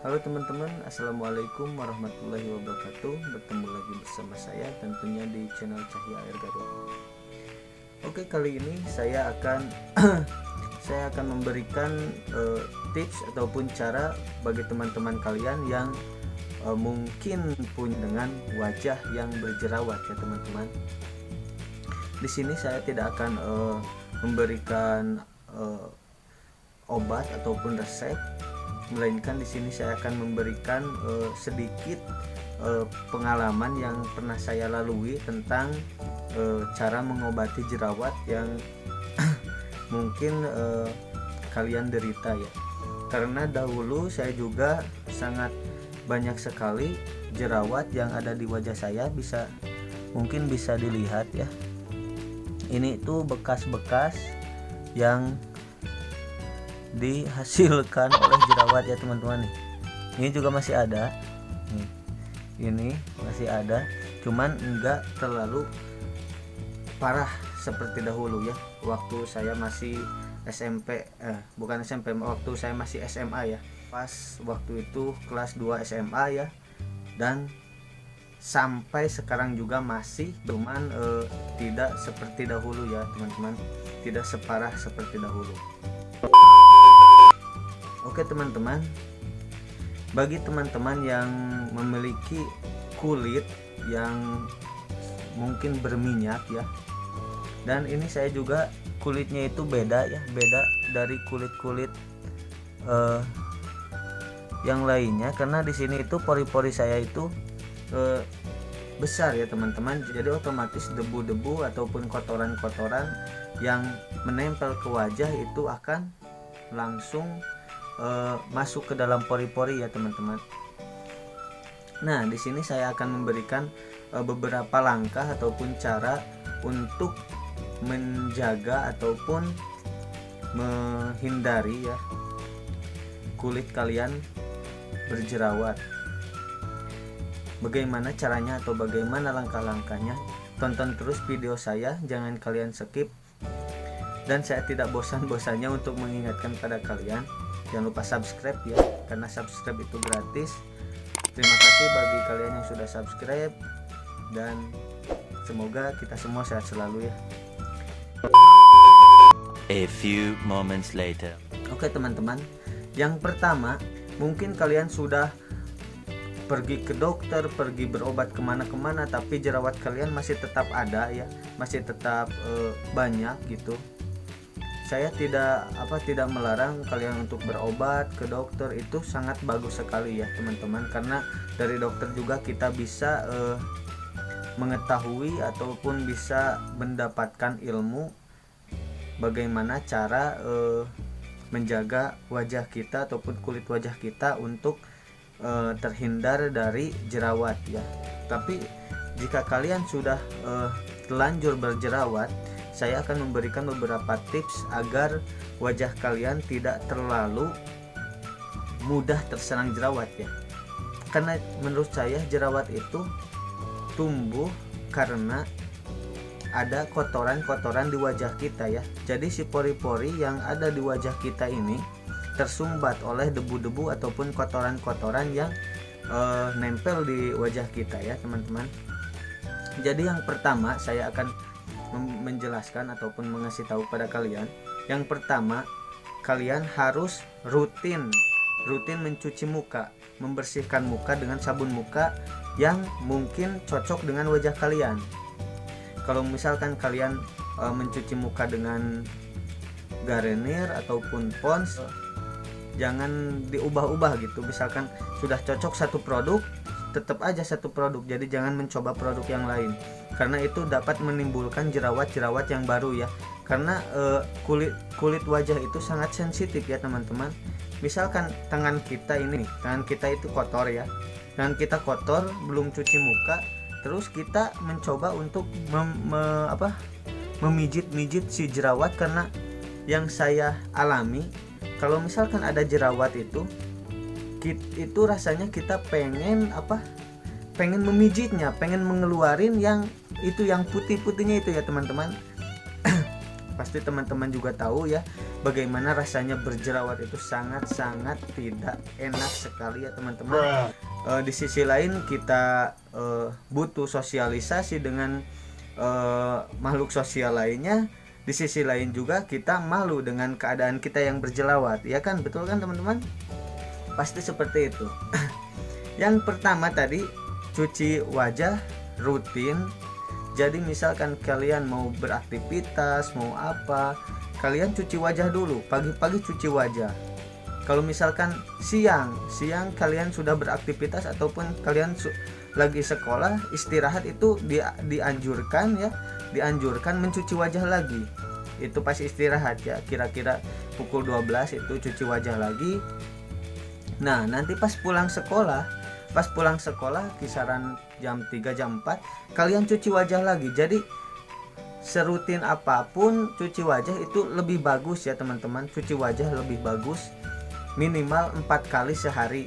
Halo teman-teman, assalamualaikum warahmatullahi wabarakatuh. Bertemu lagi bersama saya tentunya di channel Cahya Air Garut. Oke, kali ini saya akan saya akan memberikan tips ataupun cara bagi teman-teman kalian yang mungkin punya dengan wajah yang berjerawat ya teman-teman. Di sini saya tidak akan memberikan obat ataupun resep, melainkan di sini saya akan memberikan sedikit pengalaman yang pernah saya lalui tentang cara mengobati jerawat yang mungkin kalian derita ya. Karena dahulu saya juga sangat banyak sekali jerawat yang ada di wajah saya, mungkin bisa dilihat ya. Ini tuh bekas-bekas yang dihasilkan oleh jerawat ya teman-teman nih. Ini juga masih ada nih. Ini masih ada, cuman enggak terlalu parah seperti dahulu ya, waktu saya masih SMP, bukan SMP, waktu saya masih SMA ya. Pas waktu itu kelas 2 SMA ya, dan sampai sekarang juga masih, cuman tidak seperti dahulu ya teman-teman, tidak separah seperti dahulu. Oke teman-teman, bagi teman-teman yang memiliki kulit yang mungkin berminyak ya, dan ini saya juga kulitnya itu beda ya, beda dari kulit-kulit yang lainnya, karena di sini itu pori-pori saya itu besar ya teman-teman, jadi otomatis debu-debu ataupun kotoran-kotoran yang menempel ke wajah itu akan langsung masuk ke dalam pori-pori ya teman-teman. Nah, di sini saya akan memberikan beberapa langkah ataupun cara untuk menjaga ataupun menghindari ya kulit kalian berjerawat. Bagaimana caranya atau bagaimana langkah-langkahnya? Tonton terus video saya, jangan kalian skip. Dan saya tidak bosan-bosannya untuk mengingatkan pada kalian, jangan lupa subscribe ya, karena subscribe itu gratis. Terima kasih bagi kalian yang sudah subscribe, dan semoga kita semua sehat selalu ya. A few moments later. Oke teman-teman, yang pertama, mungkin kalian sudah pergi ke dokter, pergi berobat kemana-kemana, tapi jerawat kalian masih tetap ada ya, masih tetap banyak gitu. Saya tidak melarang kalian untuk berobat ke dokter, itu sangat bagus sekali ya teman-teman, karena dari dokter juga kita bisa mengetahui ataupun bisa mendapatkan ilmu bagaimana cara menjaga wajah kita ataupun kulit wajah kita untuk terhindar dari jerawat ya. Tapi jika kalian sudah terlanjur berjerawat, saya akan memberikan beberapa tips agar wajah kalian tidak terlalu mudah terserang jerawat ya. Karena menurut saya jerawat itu tumbuh karena ada kotoran-kotoran di wajah kita ya. Jadi si pori-pori yang ada di wajah kita ini tersumbat oleh debu-debu ataupun kotoran-kotoran yang nempel di wajah kita ya teman-teman. Jadi yang pertama saya akan menjelaskan ataupun mengasih tahu pada kalian. Yang pertama, kalian harus rutin mencuci muka, membersihkan muka dengan sabun muka yang mungkin cocok dengan wajah kalian. Kalau misalkan kalian mencuci muka dengan Garnier ataupun Pond's, jangan diubah-ubah gitu. Misalkan sudah cocok satu produk, tetap aja satu produk, jadi jangan mencoba produk yang lain, karena itu dapat menimbulkan jerawat-jerawat yang baru ya. Karena kulit wajah itu sangat sensitif ya teman-teman. Misalkan tangan kita itu kotor ya, tangan kita kotor, belum cuci muka, terus kita mencoba untuk memijit-mijit si jerawat. Karena yang saya alami, kalau misalkan ada jerawat itu rasanya kita pengen memijitnya, pengen mengeluarin yang putih-putihnya itu ya teman-teman. Pasti teman-teman juga tahu ya, bagaimana rasanya berjerawat itu sangat-sangat tidak enak sekali ya teman-teman. Di sisi lain kita butuh sosialisasi dengan makhluk sosial lainnya. Di sisi lain juga kita malu dengan keadaan kita yang berjerawat, ya kan? Betul kan teman-teman? Pasti seperti itu. Yang pertama tadi, cuci wajah rutin. Jadi misalkan kalian mau beraktivitas, mau apa, kalian cuci wajah dulu. Pagi-pagi cuci wajah. Kalau misalkan siang kalian sudah beraktivitas ataupun kalian lagi sekolah, istirahat, itu dianjurkan mencuci wajah lagi. Itu pas istirahat ya, kira-kira pukul 12 itu cuci wajah lagi. Nah, nanti pas pulang sekolah kisaran jam 3 jam 4 kalian cuci wajah lagi. Jadi serutin apapun cuci wajah itu lebih bagus ya teman-teman. Cuci wajah lebih bagus, minimal 4 kali sehari,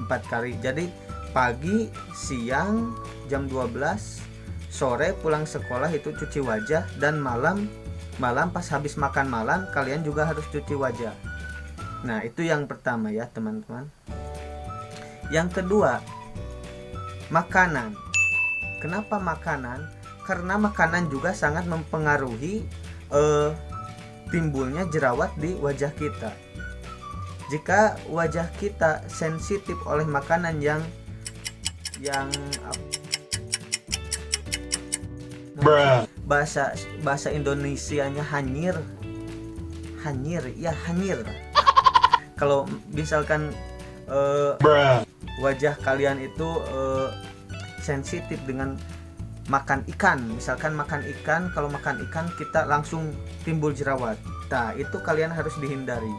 4 kali. Jadi pagi, siang, jam 12, sore pulang sekolah itu cuci wajah, dan malam pas habis makan malam kalian juga harus cuci wajah. Nah, itu yang pertama ya teman-teman. Yang kedua, makanan. Kenapa makanan? Karena makanan juga sangat mempengaruhi timbulnya jerawat di wajah kita. Jika wajah kita sensitif oleh makanan yang bahasa Indonesianya hanyir. Kalau misalkan wajah kalian itu sensitif dengan makan ikan, misalkan makan ikan, kalau makan ikan kita langsung timbul jerawat. Nah, itu kalian harus dihindari.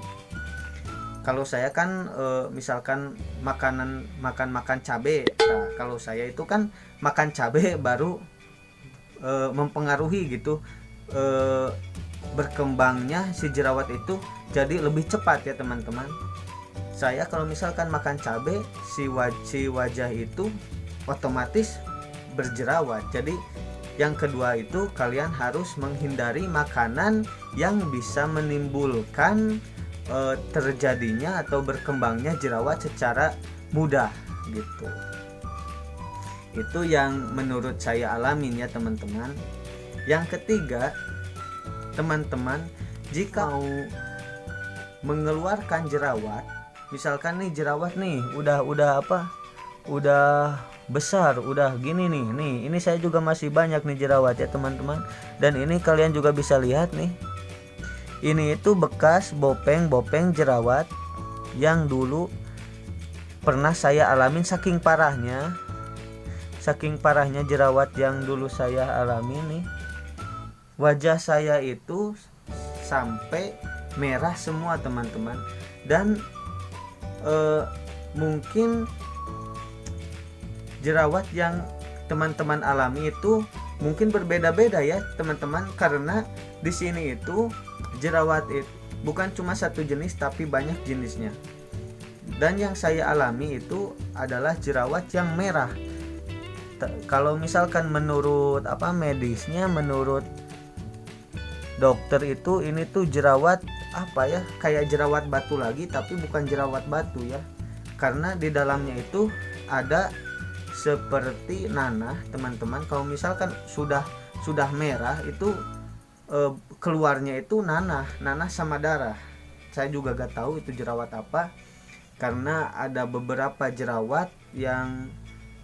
Kalau saya kan misalkan makan cabai. Nah, kalau saya itu kan makan cabai baru mempengaruhi gitu berkembangnya si jerawat itu jadi lebih cepat ya teman-teman. Saya kalau misalkan makan cabai, si wajah itu otomatis berjerawat. Jadi yang kedua itu kalian harus menghindari makanan yang bisa menimbulkan terjadinya atau berkembangnya jerawat secara mudah gitu. Itu yang menurut saya alamin ya teman-teman. Yang ketiga, teman-teman jika mau mengeluarkan jerawat, misalkan nih jerawat nih udah besar, udah gini nih, ini saya juga masih banyak nih jerawat ya teman-teman. Dan ini kalian juga bisa lihat nih, ini itu bekas bopeng jerawat yang dulu pernah saya alamin. Saking parahnya jerawat yang dulu saya alami nih, wajah saya itu sampai merah semua teman-teman. Dan mungkin jerawat yang teman-teman alami itu mungkin berbeda-beda ya teman-teman, karena di sini itu jerawat itu bukan cuma satu jenis tapi banyak jenisnya. Dan yang saya alami itu adalah jerawat yang merah. Kalau misalkan menurut medisnya, menurut dokter itu ini tuh jerawat kayak jerawat batu lagi, tapi bukan jerawat batu ya, karena di dalamnya itu ada seperti nanah teman-teman. Kalau misalkan sudah merah itu keluarnya itu nanah sama darah. Saya juga gak tahu itu jerawat apa, karena ada beberapa jerawat yang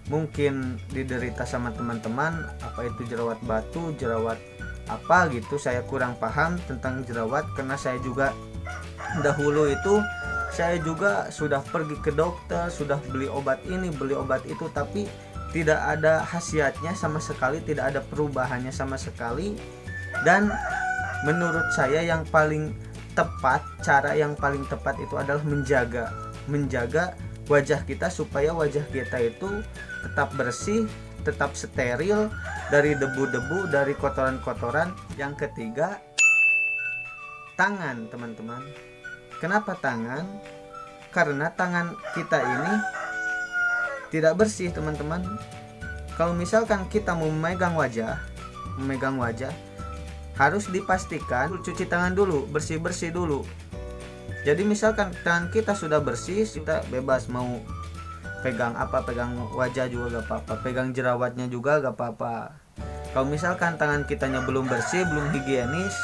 mungkin diderita sama teman-teman, apa itu jerawat batu, jerawat apa gitu, saya kurang paham tentang jerawat. Karena saya juga dahulu itu saya juga sudah pergi ke dokter, sudah beli obat ini, beli obat itu, tapi tidak ada khasiatnya sama sekali, tidak ada perubahannya sama sekali. Dan menurut saya yang paling tepat, cara yang paling tepat itu adalah menjaga wajah kita supaya wajah kita itu tetap bersih, tetap steril dari debu-debu, dari kotoran-kotoran. Yang ketiga, tangan teman-teman. Kenapa tangan? Karena tangan kita ini tidak bersih teman-teman. Kalau misalkan kita mau memegang wajah, harus dipastikan cuci tangan dulu, bersih-bersih dulu. Jadi misalkan tangan kita sudah bersih, kita bebas mau pegang apa, pegang wajah juga gak apa-apa, pegang jerawatnya juga gak apa-apa. Kalau misalkan tangan kitanya belum bersih, belum higienis,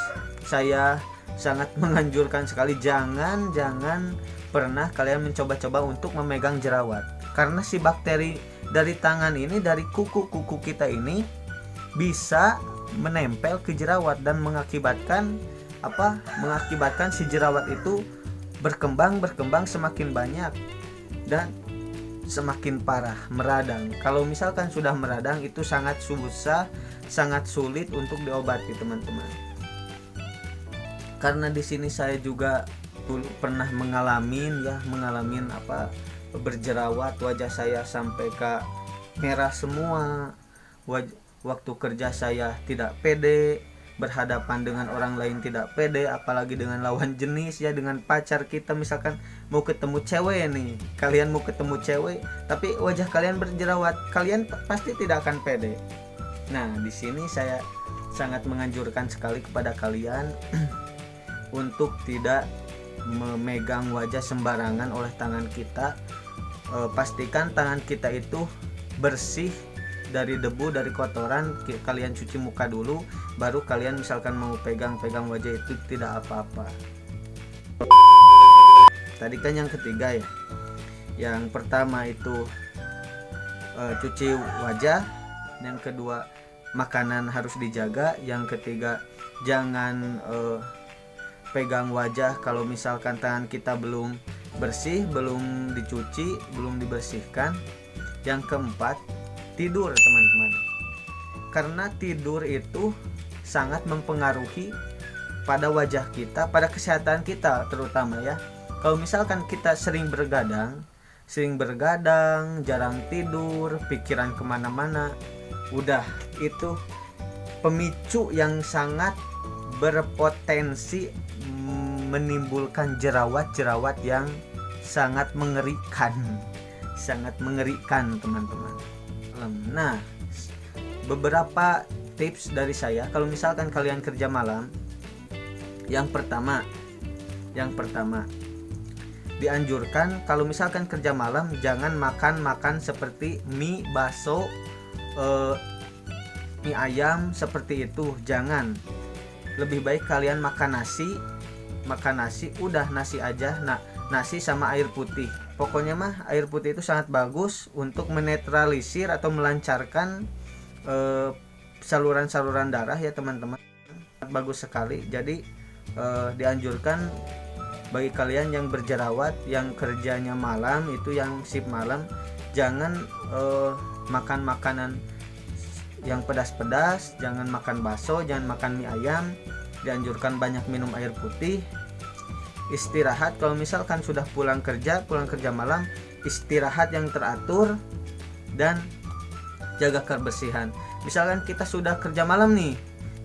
saya sangat menganjurkan sekali jangan pernah kalian mencoba-coba untuk memegang jerawat. Karena si bakteri dari tangan ini, dari kuku-kuku kita ini bisa menempel ke jerawat dan mengakibatkan si jerawat itu berkembang semakin banyak dan semakin parah, meradang. Kalau misalkan sudah meradang itu sangat susah, sangat sulit untuk diobati, teman-teman. Karena di sini saya juga pernah mengalami berjerawat, wajah saya sampai ke merah semua. Waktu kerja saya tidak pede, berhadapan dengan orang lain tidak pede, apalagi dengan lawan jenis ya, dengan pacar kita. Misalkan mau ketemu cewek nih, kalian mau ketemu cewek tapi wajah kalian berjerawat, kalian pasti tidak akan pede. Nah, di sini saya sangat menganjurkan sekali kepada kalian untuk tidak memegang wajah sembarangan oleh tangan kita. Pastikan tangan kita itu bersih dari debu, dari kotoran. Kalian cuci muka dulu, baru kalian misalkan mau pegang-pegang wajah, itu tidak apa-apa. Tadi kan yang ketiga ya. Yang pertama itu cuci wajah, yang kedua makanan harus dijaga, yang ketiga jangan pegang wajah kalau misalkan tangan kita belum bersih, belum dicuci, belum dibersihkan. Yang keempat, tidur, teman-teman. Karena tidur itu sangat mempengaruhi pada wajah kita, pada kesehatan kita terutama ya. Kalau misalkan kita sering bergadang, jarang tidur, pikiran kemana-mana, udah itu pemicu yang sangat berpotensi menimbulkan jerawat yang sangat mengerikan, teman-teman. Nah, beberapa tips dari saya kalau misalkan kalian kerja malam. Yang pertama dianjurkan kalau misalkan kerja malam jangan makan seperti mie, bakso, mie ayam seperti itu, jangan. Lebih baik kalian makan nasi, udah nasi aja. Nah, nasi sama air putih. Pokoknya mah air putih itu sangat bagus untuk menetralisir atau melancarkan saluran darah ya, teman-teman. Bagus sekali. Jadi dianjurkan bagi kalian yang berjerawat, yang kerjanya malam, itu yang shift malam, jangan makan makanan yang pedas-pedas, jangan makan bakso, jangan makan mie ayam. Dianjurkan banyak minum air putih. Istirahat kalau misalkan sudah pulang kerja malam, istirahat yang teratur dan jaga kebersihan. Misalkan kita sudah kerja malam nih,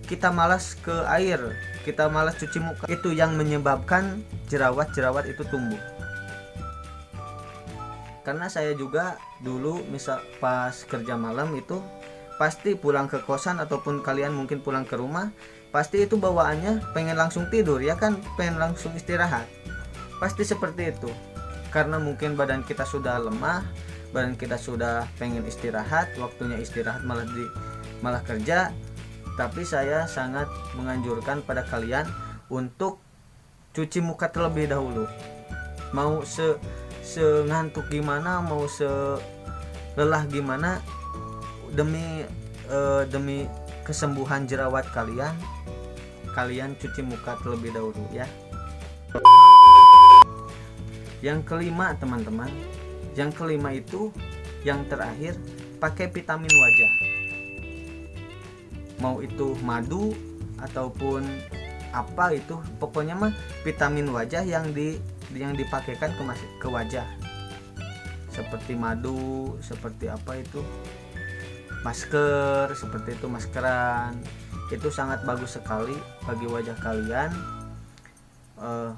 kita malas ke air, kita malas cuci muka, itu yang menyebabkan jerawat itu tumbuh. Karena saya juga dulu misal pas kerja malam itu pasti pulang ke kosan ataupun kalian mungkin pulang ke rumah, pasti itu bawaannya pengen langsung tidur ya kan, pengen langsung istirahat, pasti seperti itu. Karena mungkin badan kita sudah lemah, badan kita sudah pengen istirahat, waktunya istirahat malah kerja. Tapi saya sangat menganjurkan pada kalian untuk cuci muka terlebih dahulu. Mau ngantuk gimana, mau lelah gimana, demi kesembuhan jerawat kalian cuci muka terlebih dahulu ya. Yang kelima, teman-teman, itu yang terakhir, pakai vitamin wajah. Mau itu madu ataupun apa itu, pokoknya mah vitamin wajah yang dipakaikan ke wajah, seperti madu, seperti apa itu, masker, seperti itu, maskeran. Itu sangat bagus sekali bagi wajah kalian.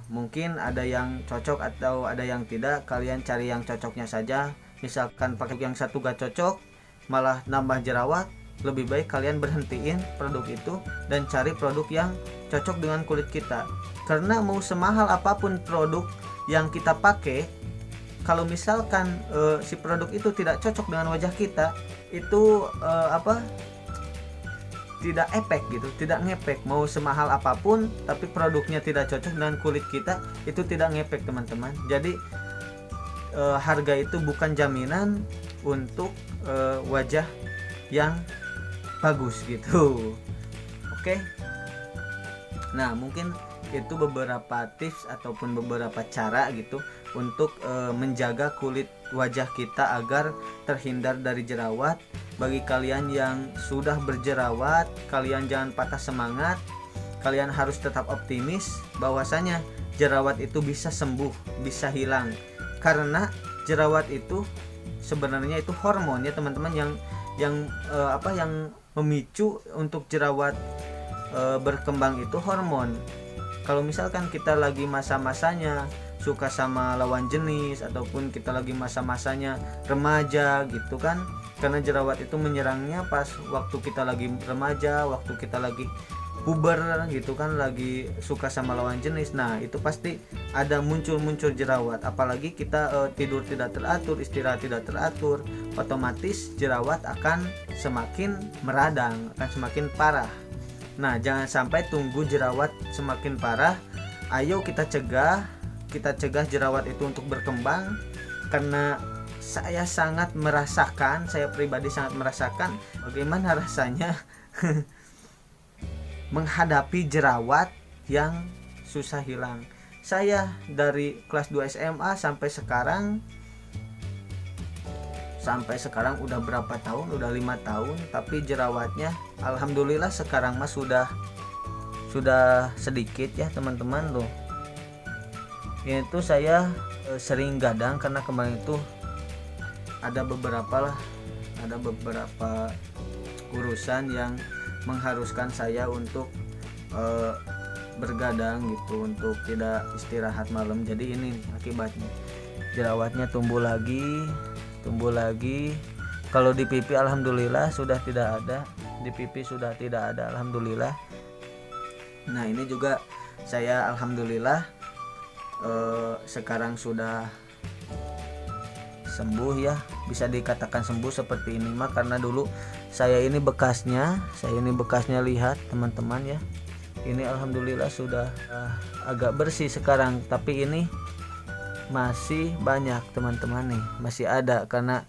Mungkin ada yang cocok atau ada yang tidak, kalian cari yang cocoknya saja. Misalkan pakai yang satu gak cocok malah nambah jerawat, lebih baik kalian berhentiin produk itu dan cari produk yang cocok dengan kulit kita. Karena mau semahal apapun produk yang kita pakai, kalau misalkan si produk itu tidak cocok dengan wajah kita, itu tidak efek gitu, tidak ngefek. Mau semahal apapun tapi produknya tidak cocok dengan kulit kita, itu tidak ngefek teman-teman. Jadi harga itu bukan jaminan untuk wajah yang bagus gitu. Oke. Nah, mungkin itu beberapa tips ataupun beberapa cara gitu untuk menjaga kulit wajah kita agar terhindar dari jerawat. Bagi kalian yang sudah berjerawat, kalian jangan patah semangat. Kalian harus tetap optimis bahwasanya jerawat itu bisa sembuh, bisa hilang. Karena jerawat itu sebenarnya itu hormon ya teman-teman, yang memicu untuk jerawat berkembang itu hormon. Kalau misalkan kita lagi masa-masanya suka sama lawan jenis, ataupun kita lagi masa-masanya remaja gitu kan, karena jerawat itu menyerangnya pas waktu kita lagi remaja, waktu kita lagi puber gitu kan, lagi suka sama lawan jenis. Nah, itu pasti ada muncul jerawat. Apalagi kita tidur tidak teratur, istirahat tidak teratur, otomatis jerawat akan semakin meradang, akan semakin parah. Nah, jangan sampai tunggu jerawat semakin parah. Ayo kita cegah jerawat itu untuk berkembang. Karena saya pribadi sangat merasakan bagaimana rasanya menghadapi jerawat yang susah hilang. Saya dari kelas 2 SMA sampai sekarang udah berapa tahun, udah 5 tahun, tapi jerawatnya alhamdulillah sekarang mah sudah sedikit ya teman-teman loh. Itu saya sering gadang karena kemarin itu ada beberapa urusan yang mengharuskan saya untuk bergadang gitu, untuk tidak istirahat malam. Jadi ini akibatnya jerawatnya tumbuh lagi. Kalau di pipi alhamdulillah sudah tidak ada, alhamdulillah. Nah, ini juga saya alhamdulillah sekarang sudah sembuh ya, bisa dikatakan sembuh seperti ini mah, karena dulu saya ini bekasnya lihat teman-teman ya. Ini alhamdulillah sudah agak bersih sekarang, tapi ini masih banyak teman-teman nih, masih ada karena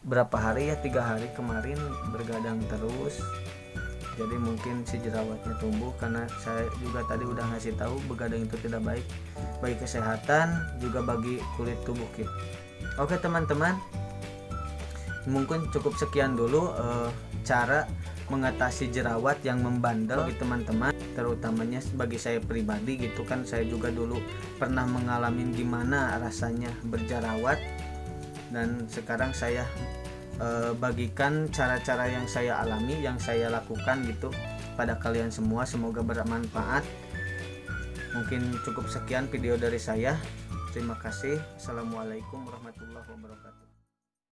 berapa hari ya, 3 hari kemarin bergadang terus. Jadi mungkin si jerawatnya tumbuh, karena saya juga tadi udah ngasih tahu begadang itu tidak baik bagi kesehatan, juga bagi kulit tubuh kita. Oke teman-teman, mungkin cukup sekian dulu cara mengatasi jerawat yang membandel bagi teman-teman, terutamanya bagi saya pribadi gitu kan. Saya juga dulu pernah mengalami gimana rasanya berjerawat, dan sekarang saya bagikan cara-cara yang saya alami, yang saya lakukan gitu pada kalian semua. Semoga bermanfaat. Mungkin cukup sekian video dari saya. Terima kasih. Assalamualaikum warahmatullahi wabarakatuh.